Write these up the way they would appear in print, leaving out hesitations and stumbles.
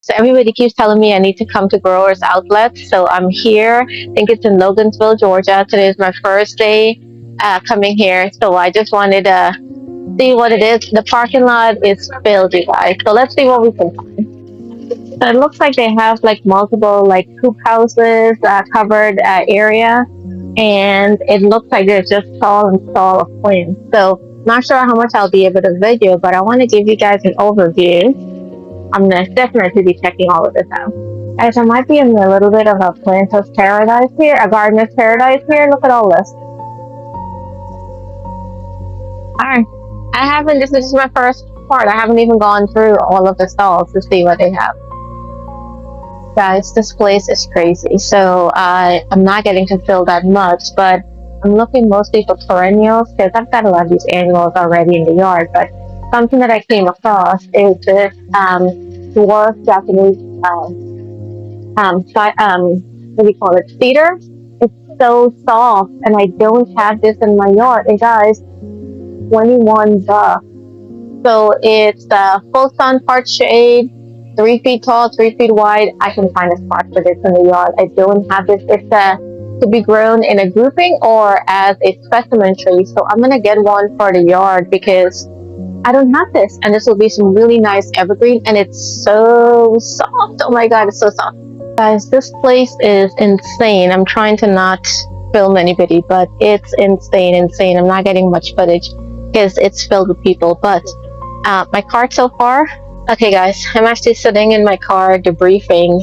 So everybody keeps telling me I need to come to Growers Outlet. So I'm here. I think it's in Loganville, Georgia. Today is my first day coming here. So I just wanted to see what it is. The parking lot is filled, you guys. So let's see what we can find. So it looks like they have like multiple like hoop houses, covered area, and it looks like there's just stall and stall of plants. So not sure how much I'll be able to video, but I want to give you guys an overview. I'm gonna definitely be checking all of this out. Guys, I might be in a little bit of a planter's paradise here, a gardener's paradise here. Look at all this. Alright, I haven't, this is my first part. I haven't even gone through all of the stalls to see what they have. Guys, this place is crazy. So I'm not getting to fill that much, but I'm looking mostly for perennials because I've got a lot of these annuals already in the yard. But something that I came across is this dwarf Japanese what do you call it, cedar. It's so soft, and I don't have this in my yard. And guys, 21 bucks. So it's full sun, part shade, 3 feet tall, 3 feet wide. I can find a spot for this in the yard. I don't have this. It's to be grown in a grouping or as a specimen tree. So I'm gonna get one for the yard because I don't have this, and this will be some really nice evergreen, and it's so soft. Oh my god, it's so soft. Guys, this place is insane. I'm trying to not film anybody, but it's insane. I'm not getting much footage because it's filled with people, but my cart so far. Okay guys, I'm actually sitting in my car debriefing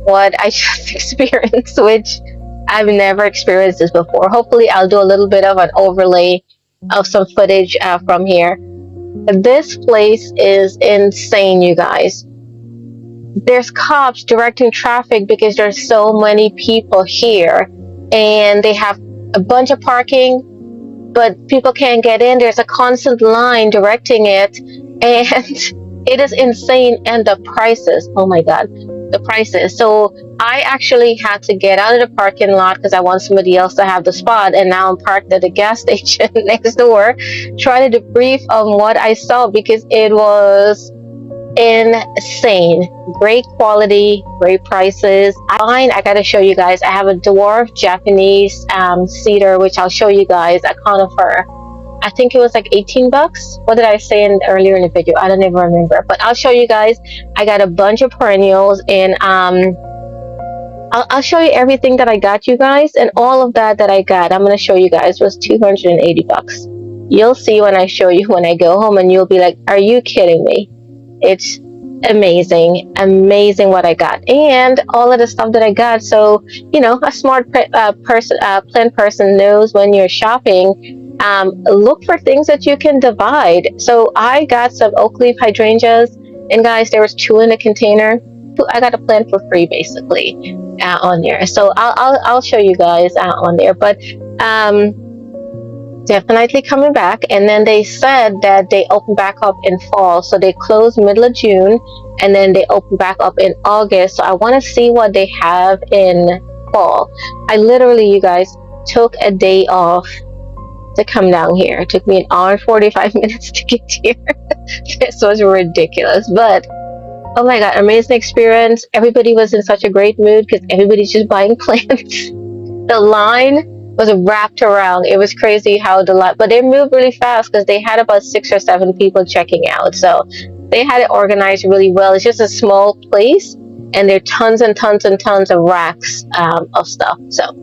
what I just experienced, which I've never experienced this before. Hopefully I'll do a little bit of an overlay of some footage from here. This place is insane, you guys. There's cops directing traffic because there's so many people here, and they have a bunch of parking, but people can't get in. There's a constant line directing it, and it is insane. And the prices, oh my god, the prices. So I actually had to get out of the parking lot because I want somebody else to have the spot, and now I'm parked at the gas station next door trying to debrief on what I saw because it was insane. Great quality, great prices. I gotta show you guys. I have a dwarf Japanese cedar, which I'll show you guys, a conifer. I think it was like 18 bucks. What did I say earlier in the video? I don't even remember, but I'll show you guys. I got a bunch of perennials, and I'll show you everything that I got, you guys, and all of that I got, I'm gonna show you guys, was 280 bucks. You'll see when I show you when I go home, and you'll be like, are you kidding me? It's amazing what I got, and all of the stuff that I got. So you know, a smart plant person knows when you're shopping, look for things that you can divide. So I got some oak leaf hydrangeas, and guys, there was 2 in a container. I got a plant for free basically on there. So I'll show you guys on there, but definitely coming back. And then they said that they open back up in fall, so they close middle of June and then they open back up in August. So I want to see what they have in fall. I literally, you guys, took a day off to come down here. It took me an hour and 45 minutes to get here. This was ridiculous, but oh my god, amazing experience. Everybody was in such a great mood because everybody's just buying plants. The line was wrapped around. It was crazy how the line, but they moved really fast because they had about 6 or 7 people checking out. So they had it organized really well. It's just a small place, and there are tons and tons and tons of racks of stuff. So,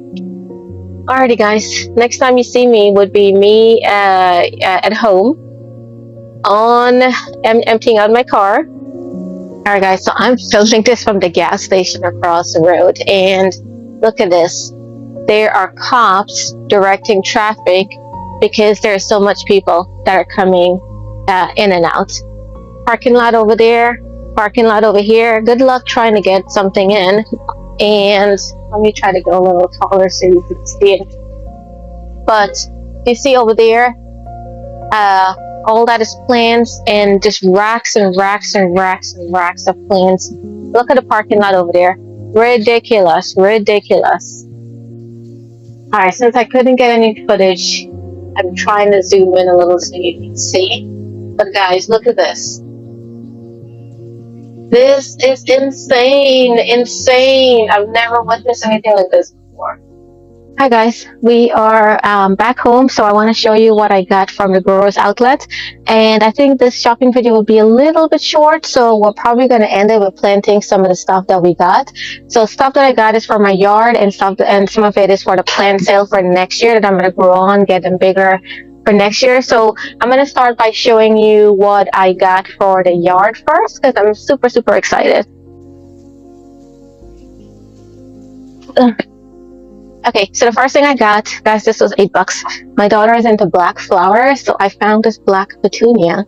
alrighty, guys. Next time you see me would be me at home on emptying out my car. Alright, guys. So I'm filming this from the gas station across the road, and look at this. There are cops directing traffic because there's so much people that are coming in and out. Parking lot over there, parking lot over here. Good luck trying to get something in. And let me try to go a little taller so you can see it. But you see over there, all that is plants, and just racks and racks and racks and racks of plants. Look at the parking lot over there. Ridiculous. Alright, since I couldn't get any footage, I'm trying to zoom in a little so you can see. But guys, look at this. This is insane, insane. I've never witnessed anything like this before. Hi guys, we are back home, so I want to show you what I got from the Growers Outlet. And I think this shopping video will be a little bit short, so we're probably going to end it with planting some of the stuff that we got. So stuff that I got is for my yard, and some of it is for the plant sale for next year that I'm going to grow on, get them bigger for next year. So I'm going to start by showing you what I got for the yard first, because I'm super excited. Okay, so the first thing I got, guys, this was $8. My daughter is into black flowers, so I found this black petunia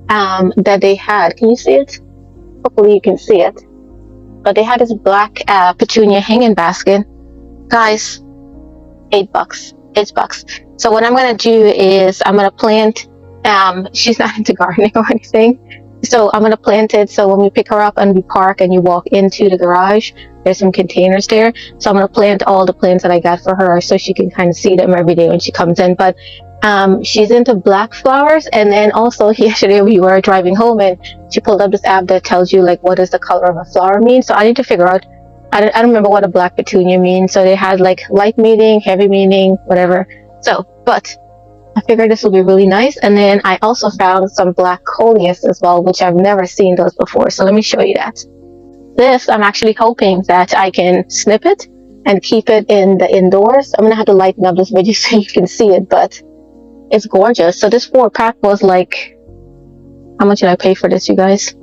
that they had. Can you see it? Hopefully you can see it. But they had this black petunia hanging basket. Guys, $8. $8. So what I'm gonna do is I'm gonna plant. She's not into gardening or anything, so I'm gonna plant it. So when we pick her up and we park and you walk into the garage, there's some containers there. So I'm gonna plant all the plants that I got for her, so she can kind of see them every day when she comes in. But she's into black flowers, and then also yesterday we were driving home and she pulled up this app that tells you like what does the color of a flower mean. So I need to figure out. I don't remember what a black petunia means. So they had like light meaning, heavy meaning, whatever. So, but I figured this will be really nice. And then I also found some black coleus as well, which I've never seen those before. So let me show you that. This, I'm actually hoping that I can snip it and keep it in the indoors. I'm going to have to lighten up this video so you can see it, but it's gorgeous. So this 4-pack was like, how much did I pay for this, you guys?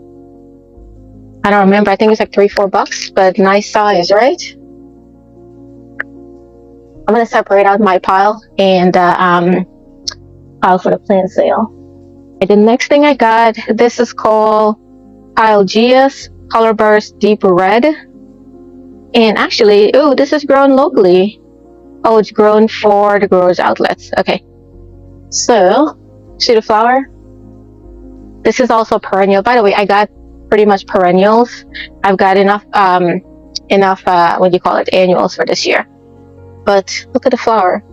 I don't remember. I think it's like $3-4, but nice size, right? I'm going to separate out my pile and pile for the plant sale. And the next thing I got, this is called Pylgeas Colorburst Deep Red. And actually, oh, this is grown locally. Oh, it's grown for the Growers Outlets. Okay. So, see the flower? This is also perennial. By the way, I got pretty much perennials. I've got enough what do you call it, annuals for this year. But look at the flower.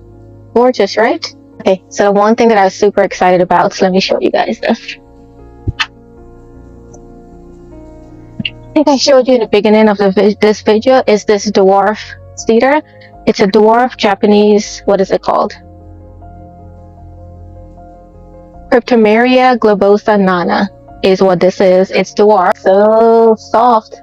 Gorgeous, right? Okay, so the one thing that I was super excited about, so let me show you guys this. I think I showed you in the beginning of this video is this dwarf cedar. It's a dwarf Japanese, what is it called? Cryptomeria globosa nana is what this is. It's dwarf, so soft,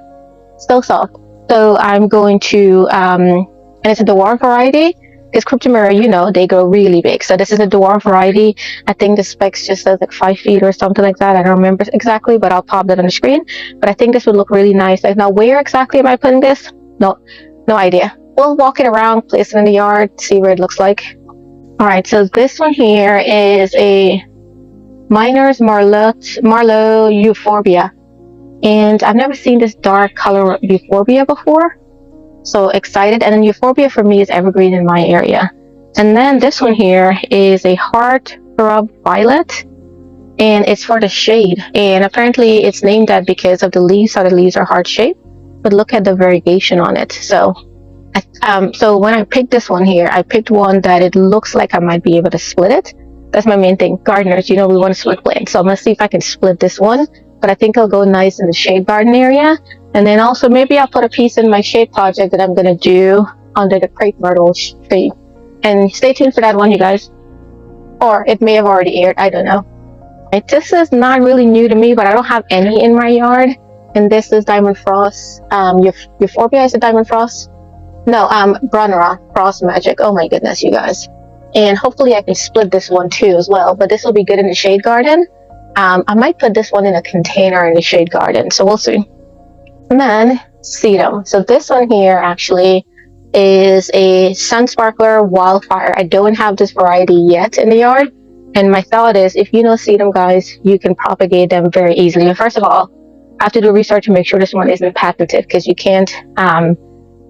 so soft. So I'm going to, and it's a dwarf variety. Because Cryptomeria, you know, they grow really big. So this is a dwarf variety. I think the specs just says like 5 feet or something like that. I don't remember exactly, but I'll pop that on the screen. But I think this would look really nice. Like, now, where exactly am I putting this? No idea. We'll walk it around, place it in the yard, see where it looks like. All right, so this one here is a Miner's Marlowe Euphorbia. And I've never seen this dark color Euphorbia before. So excited. And then Euphorbia for me is evergreen in my area. And then this one here is a Heartthrob Violet, and it's for the shade. And apparently it's named that because of the leaves, how the leaves are heart shaped. But look at the variegation on it. So when I picked this one here, I picked one that it looks like I might be able to split it. That's my main thing. Gardeners, you know, we want to split plants. So I'm going to see if I can split this one. But I think it'll go nice in the shade garden area. And then also maybe I'll put a piece in my shade project that I'm going to do under the crepe myrtle tree. And stay tuned for that one, you guys. Or it may have already aired. I don't know. Right, this is not really new to me, but I don't have any in my yard. And this is Diamond Frost. Euphorbia is a Diamond Frost? No, Brunnera Frost Magic. Oh my goodness, you guys. And hopefully I can split this one too as well. But this will be good in the shade garden. I might put this one in a container in the shade garden. So we'll see. And then sedum. So this one here actually is a Sun Sparkler Wildfire. I don't have this variety yet in the yard. And my thought is, if you know sedum, guys, you can propagate them very easily. And first of all, I have to do research to make sure this one isn't patented, because you can't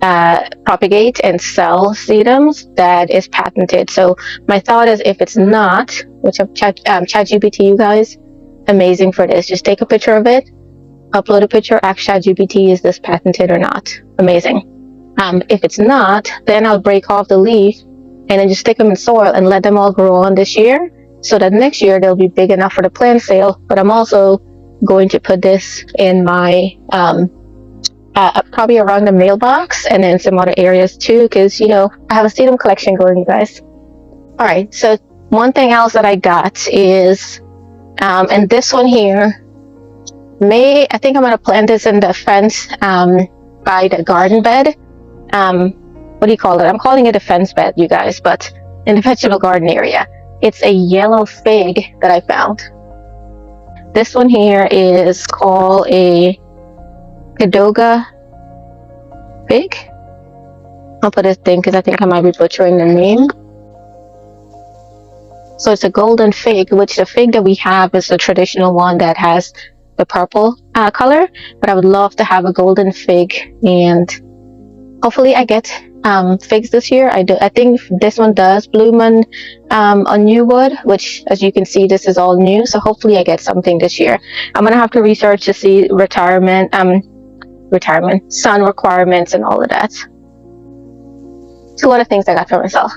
propagate and sell sedums that is patented. So my thought is, if it's not, which I've ChatGPT, you guys, amazing for this. Just take a picture of it, upload a picture, ask ChatGPT, is this patented or not? Amazing. If it's not, then I'll break off the leaf and then just stick them in soil and let them all grow on this year, so that next year they'll be big enough for the plant sale. But I'm also going to put this in my probably around the mailbox and then some other areas too, because I have a sedum collection going, you guys. All right, so one thing else that I got is, and this one here, I think I'm gonna plant this in the fence by the garden bed. What do you call it? I'm calling it a fence bed, you guys, but in the vegetable garden area. It's a yellow fig that I found. This one here is called a Kadoga fig. I'll put a thing because I think I might be butchering the name. So it's a golden fig, which the fig that we have is the traditional one that has the purple color, but I would love to have a golden fig, and hopefully I get figs this year. I think this one does bloom on new wood, which, as you can see, this is all new, so hopefully I get something this year. I'm gonna have to research to see sun requirements and all of that. Two other things I got for myself.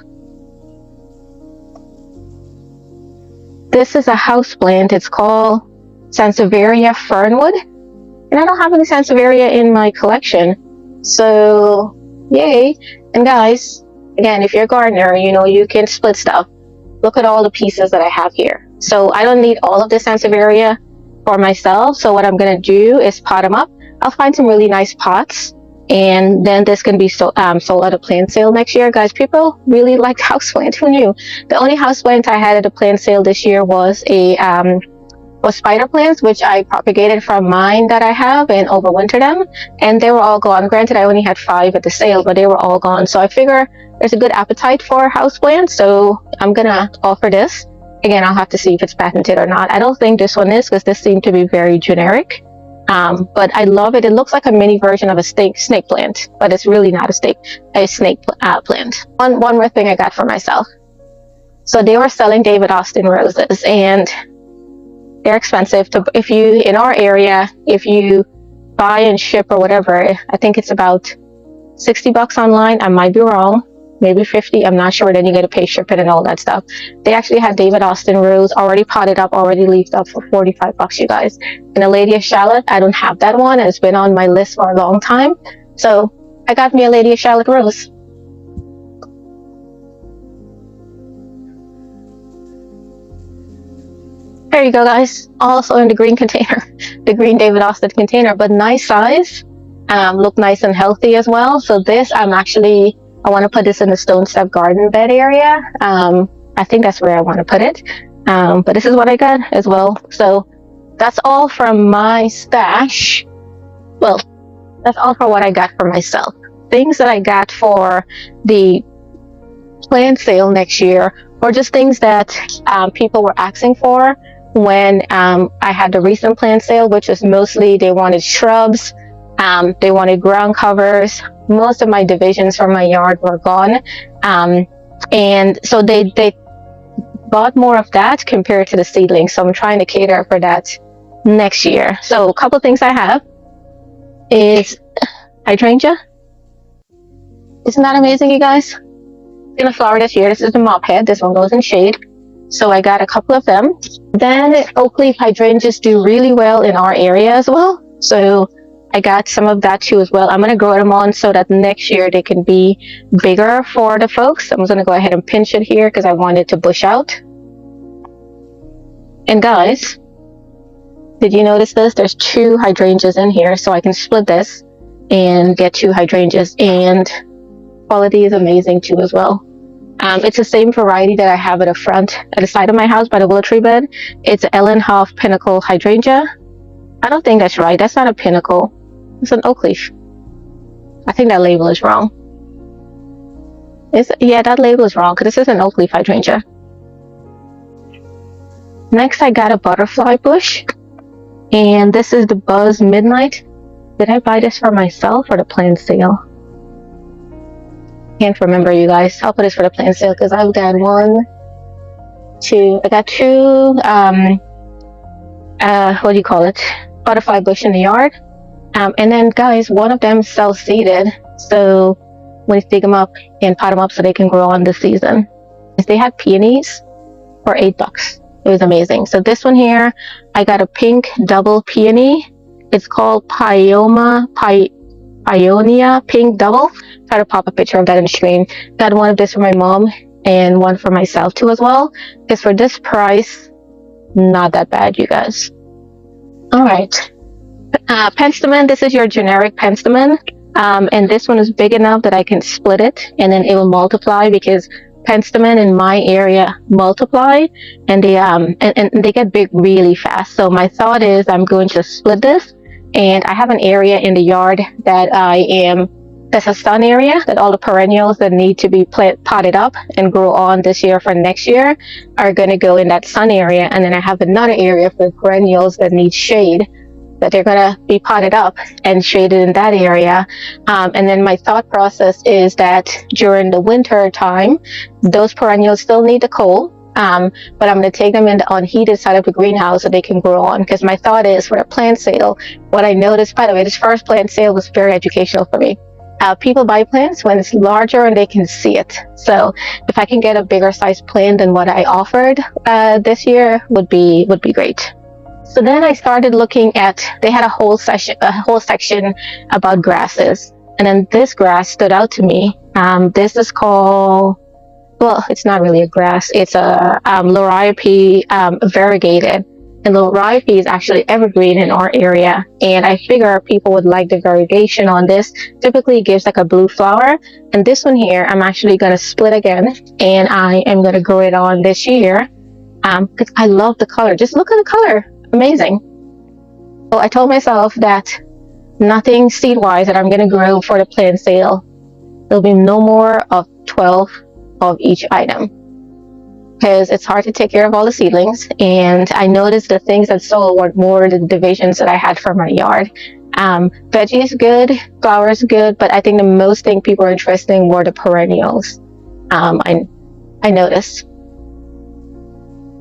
This is a house plant. It's called Sansevieria Fernwood, and I don't have any Sansevieria in my collection, so yay. And guys, again, if you're a gardener, you can split stuff. Look at all the pieces that I have here. So I don't need all of this Sansevieria for myself, so what I'm gonna do is pot them up. I'll find some really nice pots, and then this can be sold at a plant sale next year. Guys, people really like houseplant. Who knew? The only houseplant I had at a plant sale this year was spider plants, which I propagated from mine that I have and overwintered them, and they were all gone. Granted, I only had 5 at the sale, but they were all gone. So I figure there's a good appetite for houseplants, so I'm gonna offer this. Again, I'll have to see if it's patented or not. I don't think this one is, because this seemed to be very generic. But I love it. It looks like a mini version of a snake plant, but it's really not a snake plant. One more thing I got for myself. So they were selling David Austin roses, and they're expensive. In our area, if you buy and ship or whatever, I think it's about $60 online. I might be wrong. Maybe 50, I'm not sure. Then you get to pay shipping and all that stuff. They actually had David Austin rose already potted up, already leafed up for $45, you guys. And a Lady of Shalott, I don't have that one. It's been on my list for a long time. So I got me a Lady of Shalott rose. There you go, guys. Also in the green container, the green David Austin container, but nice size. Look nice and healthy as well. So this, I want to put this in the stone step garden bed area. I think that's where I want to put it. But this is what I got as well. So that's all from my stash. Well, that's all for what I got for myself. Things that I got for the plant sale next year, or just things that people were asking for when I had the recent plant sale, which was mostly they wanted shrubs. They wanted ground covers. Most of my divisions from my yard were gone. And so they bought more of that compared to the seedlings. So I'm trying to cater for that next year. So a couple of things I have is hydrangea. Isn't that amazing, you guys? It's gonna flower this year. This is the mop head. This one goes in shade. So I got a couple of them. Then oak leaf hydrangeas do really well in our area as well. So I got some of that too as well. I'm going to grow them on so that next year they can be bigger for the folks. I'm going to go ahead and pinch it here because I want it to bush out. And guys, did you notice this? There's 2 hydrangeas in here, so I can split this and get 2 hydrangeas, and quality is amazing too as well. It's the same variety that I have at the side of my house by the willow tree bed. It's Ellenhof Pinnacle hydrangea. I don't think that's right. That's not a pinnacle. It's an oak leaf. I think that label is wrong. Yeah, that label is wrong because this is an oak leaf hydrangea. Next, I got a butterfly bush, and this is the Buzz Midnight. Did I buy this for myself or the plant sale? Can't remember, you guys. I'll put this for the plant sale because I've got 2 what do you call it? Butterfly bush in the yard. And then, guys, one of them self-seeded, so when you dig them up and pot them up so they can grow on this season. They had peonies for $8. It was amazing. So this one here, I got a pink double peony. It's called Pioneer Pink Double. Try to pop a picture of that on the screen. Got one of this for my mom and one for myself too as well. Because for this price, not that bad, you guys. All right. Penstemon, this is your generic Penstemon. And this one is big enough that I can split it and then it will multiply, because Penstemon in my area multiply and they get big really fast. So my thought is I'm going to split this, and I have an area in the yard that's a sun area that all the perennials that need to be potted up and grow on this year for next year are going to go in that sun area. And then I have another area for perennials that need shade, that they're going to be potted up and shaded in that area. And then my thought process is that during the winter time, those perennials still need the cold, but I'm going to take them in the unheated side of the greenhouse so they can grow on. Because my thought is, for a plant sale, what I noticed, by the way, this first plant sale was very educational for me. People buy plants when it's larger and they can see it. So if I can get a bigger size plant than what I offered this year, would be great. So then I started looking at, they had a whole section about grasses. And then this grass stood out to me. This is called, well, it's not really a grass. It's a Liriope variegated. And Liriope is actually evergreen in our area. And I figure people would like the variegation on this. Typically it gives like a blue flower. And this one here, I'm actually going to split again. And I am going to grow it on this year. Because I love the color. Just look at the color. Amazing. So I told myself that nothing seed-wise that I'm going to grow for the plant sale. There'll be no more of 12 of each item, because it's hard to take care of all the seedlings. And I noticed the things that sold were more the divisions that I had for my yard. Veggies good, flowers good, but I think the most thing people are interested in were the perennials. I noticed.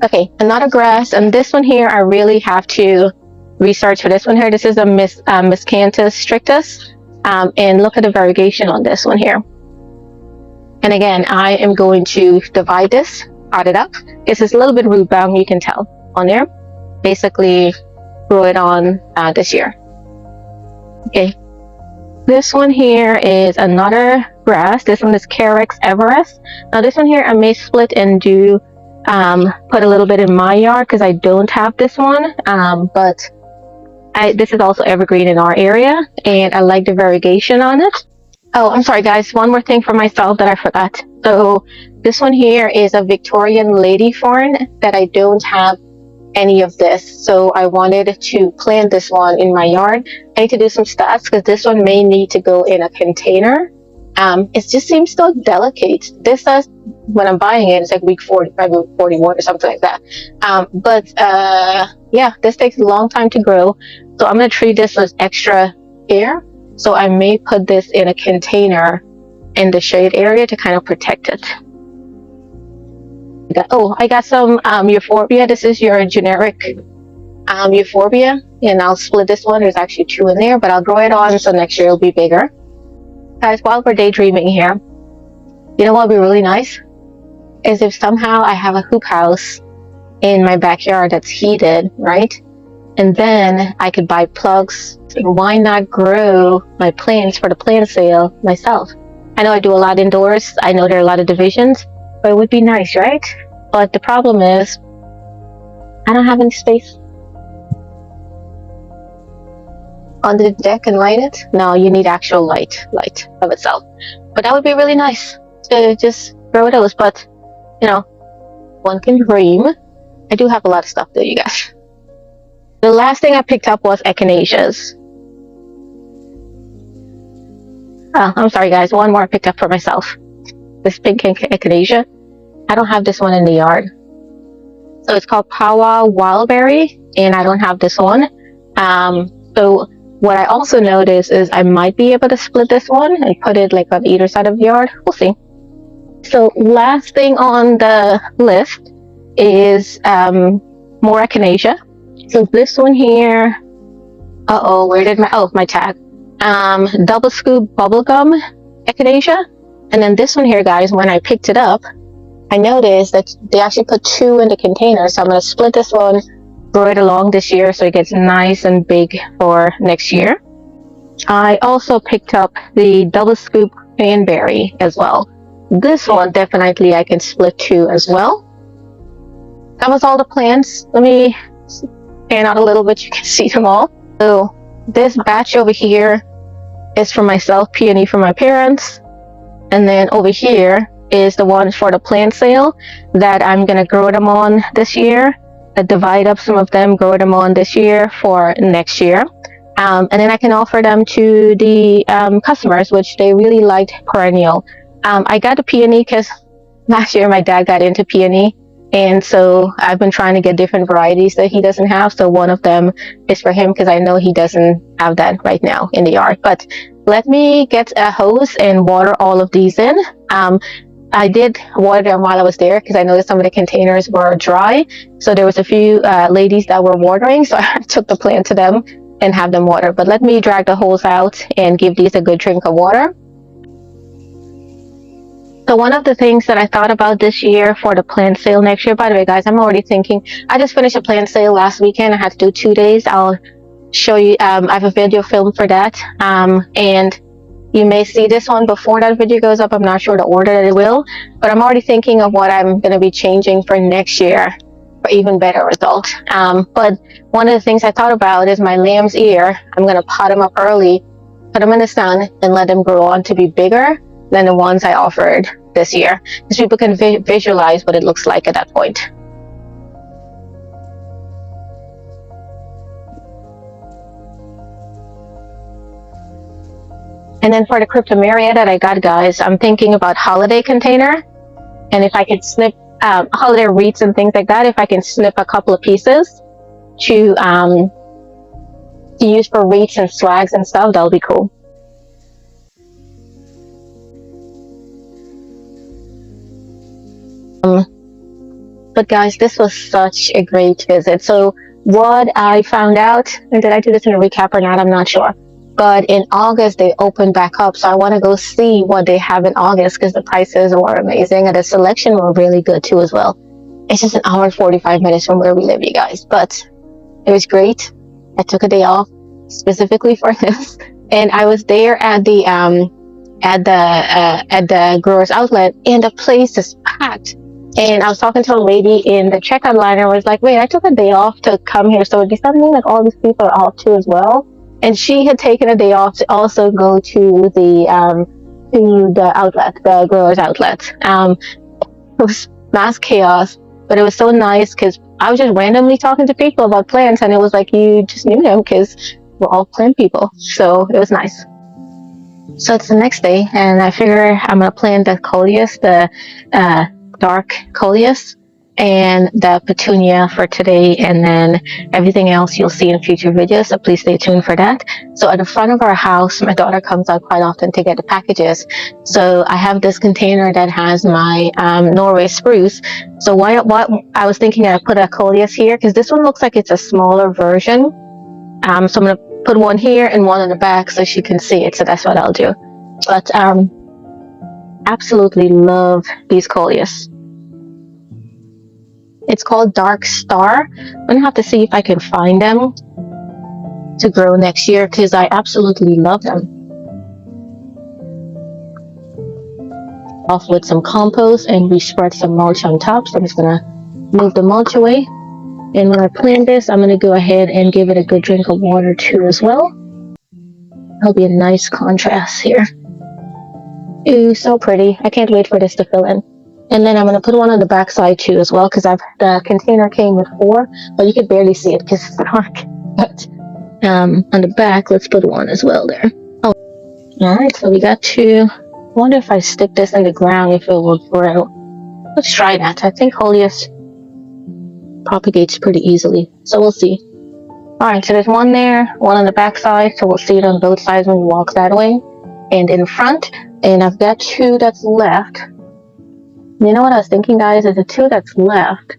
Okay, another grass, and this one here I really have to research for this one here. This is a Miscanthus strictus, and look at the variegation on this one here. And again, I am going to divide this, pot it up. This is a little bit root bound, you can tell on there. Basically, grow it on this year. Okay, this one here is another grass. This one is Carex everest. Now this one here I may split and do put a little bit in my yard because I don't have this one, but this is also evergreen in our area, and I like the variegation on it. Oh, I'm sorry guys, one more thing for myself that I forgot. So this one here is a Victorian lady fern that I don't have any of this, so I wanted to plant this one in my yard. I need to do some stats because this one may need to go in a container. It just seems so delicate. This says when I'm buying it, it's like week 45, week 41 or something like that. Yeah, this takes a long time to grow. So I'm going to treat this as extra care. So I may put this in a container in the shade area to kind of protect it. I got some euphorbia. This is your generic euphorbia. And I'll split this one. There's actually 2 in there, but I'll grow it on so next year it'll be bigger. Guys, while we're daydreaming here, you know what would be really nice? Is if somehow I have a hoop house in my backyard that's heated, right? And then I could buy plugs. Why not grow my plants for the plant sale myself? I know I do a lot indoors. I know there are a lot of divisions, but it would be nice, right? But the problem is, I don't have any space. Under the deck and light it? No, you need actual light of itself. But that would be really nice to just grow those. But, you know, one can dream. I do have a lot of stuff though, you guys. The last thing I picked up was echinaceas. Oh, I'm sorry guys, one more I picked up for myself. This pink echinacea. I don't have this one in the yard. So it's called Powwow Wildberry, and I don't have this one. So what I also noticed is I might be able to split this one and put it like on either side of the yard. We'll see. So last thing on the list is more echinacea. So this one here, where did my tag? Double scoop bubblegum echinacea. And then this one here, guys, when I picked it up, I noticed that they actually put 2 in the container, so I'm going to split this one, grow it along this year so it gets nice and big for next year. I also picked up the double scoop cranberry as well. This one definitely I can split 2 as well. That was all the plants. Let me pan out a little bit, you can see them all. So this batch over here is for myself, peony for my parents, and then over here is the ones for the plant sale that I'm gonna grow them on this year. Divide up some of them, grow them on this year for next year. And then I can offer them to the customers, which they really liked perennial. I got a peony because last year my dad got into peony, and so I've been trying to get different varieties that he doesn't have. So one of them is for him because I know he doesn't have that right now in the yard. But let me get a hose and water all of these in. I did water them while I was there because I noticed some of the containers were dry. So there was a few ladies that were watering, so I took the plant to them and have them water. But let me drag the hose out and give these a good drink of water. So one of the things that I thought about this year for the plant sale next year, by the way, guys, I'm already thinking, I just finished a plant sale last weekend. I had to do 2 days. I'll show you, I have a video film for that. And you may see this one before that video goes up. I'm not sure the order that it will, but I'm already thinking of what I'm going to be changing for next year for even better results. But one of the things I thought about is my lamb's ear. I'm going to pot them up early, put them in the sun, and let them grow on to be bigger than the ones I offered this year, because people can visualize what it looks like at that point. And then for the cryptomeria that I got, guys, I'm thinking about holiday container, and if I could snip holiday wreaths and things like that, if I can snip a couple of pieces to use for wreaths and swags and stuff, that'll be cool. But guys, this was such a great visit. So what I found out, and did I do this in a recap or not, I'm not sure, but in August they opened back up, so I want to go see what they have in August because the prices were amazing and the selection were really good too as well. It's just an hour and 45 minutes from where we live, you guys, but it was great. I took a day off specifically for this, and I was there at the growers outlet, and the place is packed. And I was talking to a lady in the checkout line, and I was like, wait, I took a day off to come here, so does that mean like all these people are off too as well? And she had taken a day off to also go to the outlet, the growers outlet. It was mass chaos, but it was so nice because I was just randomly talking to people about plants, and it was like you just knew them because we're all plant people. So it was nice. So it's the next day, and I figure I'm gonna plant the coleus, the dark coleus, and the petunia for today, and then everything else you'll see in future videos, so please stay tuned for that. So at the front of our house, my daughter comes out quite often to get the packages, so I have this container that has my Norway spruce. So what I was thinking, I put a coleus here because this one looks like it's a smaller version, so I'm gonna put one here and one in the back so she can see it. So that's what I'll do. But absolutely love these coleus. It's called Dark Star. I'm gonna have to see if I can find them to grow next year because I absolutely love them. Off with some compost, and we spread some mulch on top. So I'm just gonna move the mulch away. And when I plant this, I'm gonna go ahead and give it a good drink of water too as well. That'll be a nice contrast here. Ooh, so pretty. I can't wait for this to fill in. And then I'm going to put one on the back side too as well, because the container came with 4, but you could barely see it because it's dark. But on the back, let's put one as well there. Oh, all right, so we got 2. I wonder if I stick this in the ground, if it will grow. Let's try that. I think coleus propagates pretty easily, so we'll see. All right, so there's one there, one on the back side, so we'll see it on both sides when we walk that way. And in front, and I've got 2 that's left. You know what I was thinking, guys, is the 2 that's left.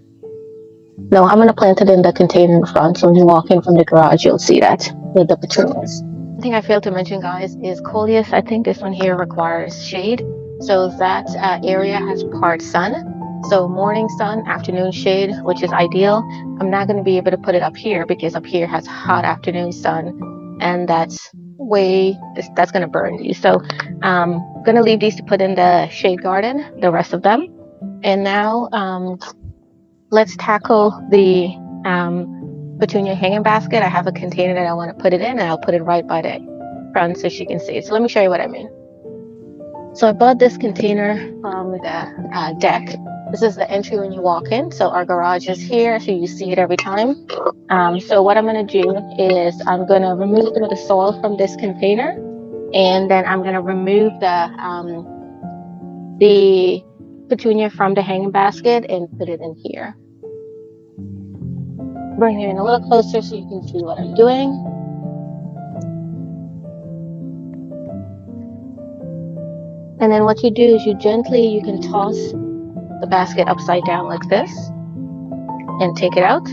No, I'm going to plant it in the container in front, so when you walk in from the garage, you'll see that with the petunias. One thing I failed to mention, guys, is coleus. I think this one here requires shade, so that area has part sun. So morning sun, afternoon shade, which is ideal. I'm not going to be able to put it up here because up here has hot afternoon sun, and that's going to burn you. So I'm going to leave these to put in the shade garden, the rest of them. And now let's tackle the petunia hanging basket. I have a container that I want to put it in, and I'll put it right by the front so she can see it. So let me show you what I mean. So I bought this container from the deck. This is the entry when you walk in. So our garage is here, so you see it every time. So what I'm going to do is I'm going to remove some of the soil from this container, and then I'm going to remove the petunia from the hanging basket and put it in here. Bring it in a little closer so you can see what I'm doing. And then what you do is you can toss the basket upside down like this and take it out.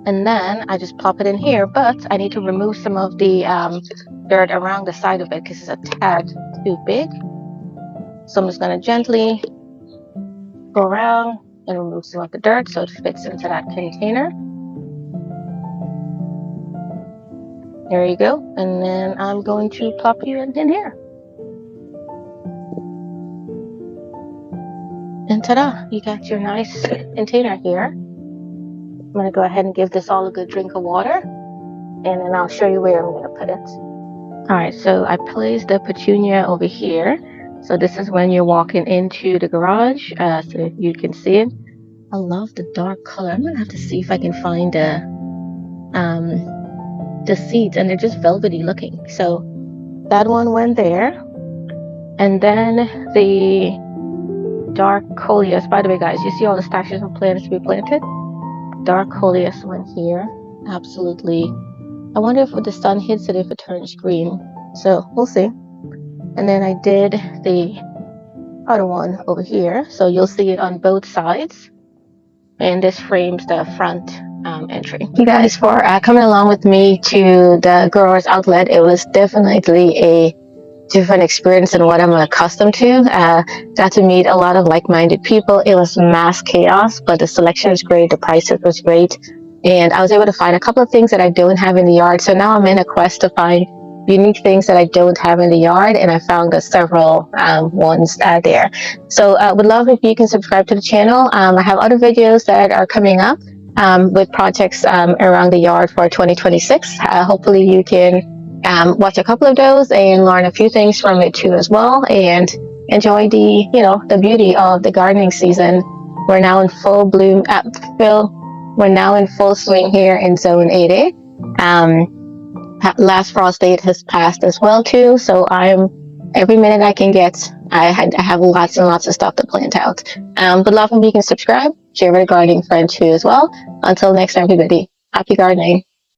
And then I just plop it in here, but I need to remove some of the dirt around the side of it because it's a tad too big. So I'm just going to gently go around and remove some of the dirt so it fits into that container. There you go. And then I'm going to plop you in here. And ta-da, you got your nice container here. I'm going to go ahead and give this all a good drink of water, and then I'll show you where I'm going to put it. All right, so I placed the petunia over here. So this is when you're walking into the garage, so you can see it. I love the dark color. I'm going to have to see if I can find the seeds, and they're just velvety looking. So that one went there, and then the dark coleus. By the way, guys, you see all the stashes of plants to be planted? Dark coleus went here. Absolutely. I wonder if when the sun hits it, if it turns green. So we'll see. And then I did the other one over here. So you'll see it on both sides. And this frames the front entry. Thank you guys for coming along with me to the growers outlet. It was definitely a different experience than what I'm accustomed to. Got to meet a lot of like-minded people. It was mass chaos, but the selection was great. The prices was great. And I was able to find a couple of things that I don't have in the yard. So now I'm in a quest to find unique things that I don't have in the yard. And I found several ones there. So would love if you can subscribe to the channel. I have other videos that are coming up with projects around the yard for 2026. Hopefully you can watch a couple of those and learn a few things from it too as well, and enjoy the beauty of the gardening season. We're now in full bloom. We're now in full swing here in Zone 8A. Last frost date has passed as well too, so every minute I can get. I have lots and lots of stuff to plant out. But love if you can subscribe, share with a gardening friend too as well. Until next time, everybody, happy gardening.